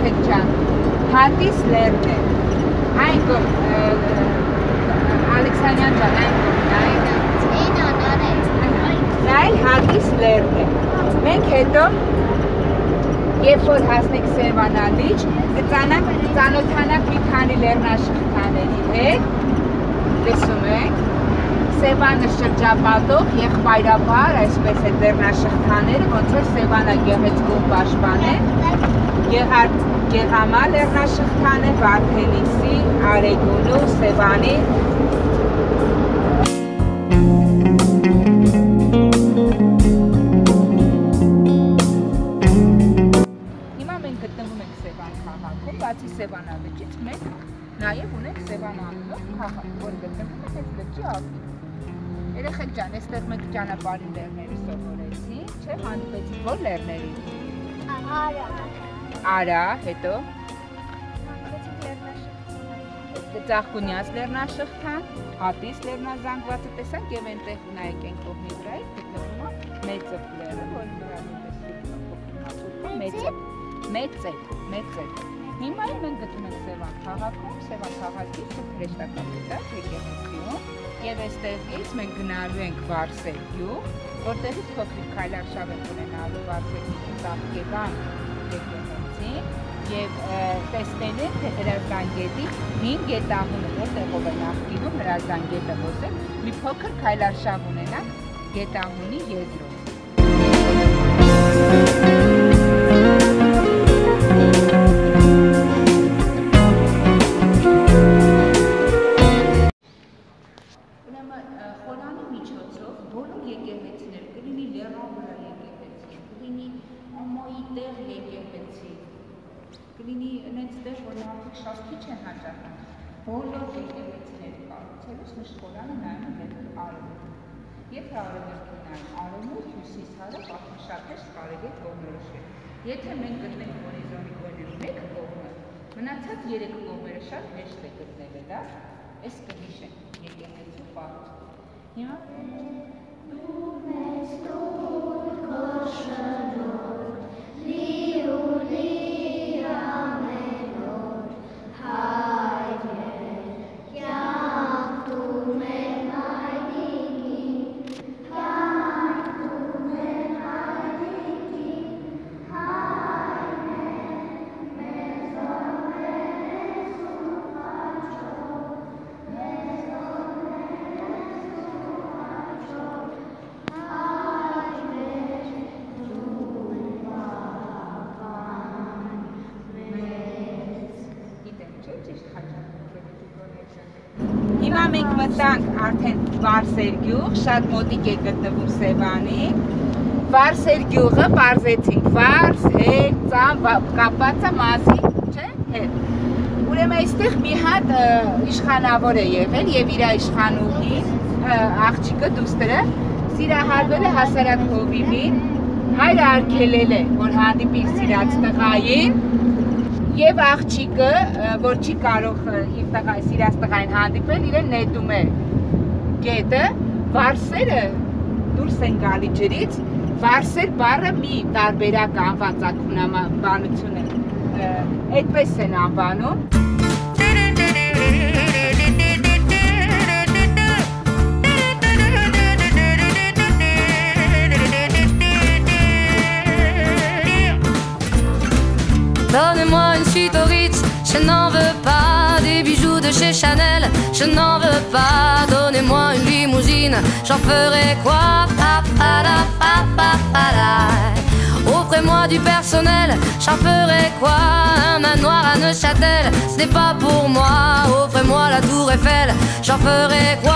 երեխեքջան, հատիս լերն է, այն կոմ, Ալեքսանյան ջան, այն հատիս լերն է, մենք հետո Երբ որ հասնենք Սևանալիճ, կծանոթանանք մի քանի լեռնաշղթաների հետ, տեսում եք, Սևանը շրջապատող եղբայրաբար, այսպես է լեռնաշղթաները, ոնց որ Սևանը գեղեցկով պաշտպան է, Գեղամա լեռնաշղթան է, Վարդենիսի, Արեգունու, Սևանի Բացի Սևանալիճից մենք նաև ունենք Սևան անունով քաղաք, որը գտնվում է այս լճի ափին։ Երեխեք ջան, այստեղ մենք ճանապարհի լեռների սովորեցինք, չէ՞, հանդիպեցինք որ լեռների։ Արա, հետո Ծաղկունյաց լեռնաշղթան, Հատիս լեռնազանգվածը տեսանք եւ այնտեղ նայեք այն կողմի վրայից գտնվում է Մեծը լեռը, որը նրա մեծ է։ Հիմա մենք գտնում ենք Սևան քաղաքում, Սևան քաղաքի սուրբ հրեշտակապետար եկեղեցիում եւ այստեղից մենք գնալու ենք Վարսեր գյուղ, որտեղից փոքրիկ քայլարշավ ենք ունենալու Վարսեր գյուղի Տաղկեվան եկեղեցին եւ տեսնել ենք թե Հրազդան գետի 5 գետահունը որտեղով է նախկինում Հրազդան գետը ոսել, մի փոքր քայլարշավ ունենանք գետահունի եզրով։ Կլինի այնց դեր, որ մարդիկ շատ քիչ են հաճախում, բոլոր եկեղեցիները կառուցելուց միշտ խորանը նայում են դեպի արևմուտք։ Եթե արևմուտքին նայում արևմուտք, հյուսիս հարավ ափնշատեր կարելի է կողմնորոշել։ Եթե մենք գտնենք հորիզոնի գոնե մեկ կողմը, մնացած երեք կողմերը շատ հեշտ է գտնելը, դա այս կհիշենք եկեղեցու պահոց։ Հիմա Հիմա մենք մտանք արդեն Վարսեր գյուղ, շատ մոտիկ է գտնվում Սևանին։ Վարսեր գյուղը պարզեցինք Վարս, հետ, ծամ, կապված է մազի, չէ՞, հետ։ Ուրեմն այստեղ մի հատ իշխանավոր է եղել եւ իր իշխանուհին, աղջիկը դուստրը սիրահարվել է հասարակ հովիվին, հայրը արգելել է, որ հանդիպի սիրած տղային Եվ աղջիկը, որ չի կարող իր սիրած տղային հանդիպել, իրեն նետում է գետը, Վարսերը դուրս են գալի ջրից, Վարսեր բառը մի տարբերակ անվանցակունաբանություն է, այդպես են անվանում։ Donnez-moi une suite au Ritz, je n'en veux pas. Des bijoux de chez Chanel, je n'en veux pas. Donnez-moi une limousine, j'en ferai quoi? Offrez-moi du personnel, j'en ferai quoi? Un manoir à Neuchâtel, ce n'est pas pour moi. Offrez-moi la tour Eiffel, j'en ferai quoi?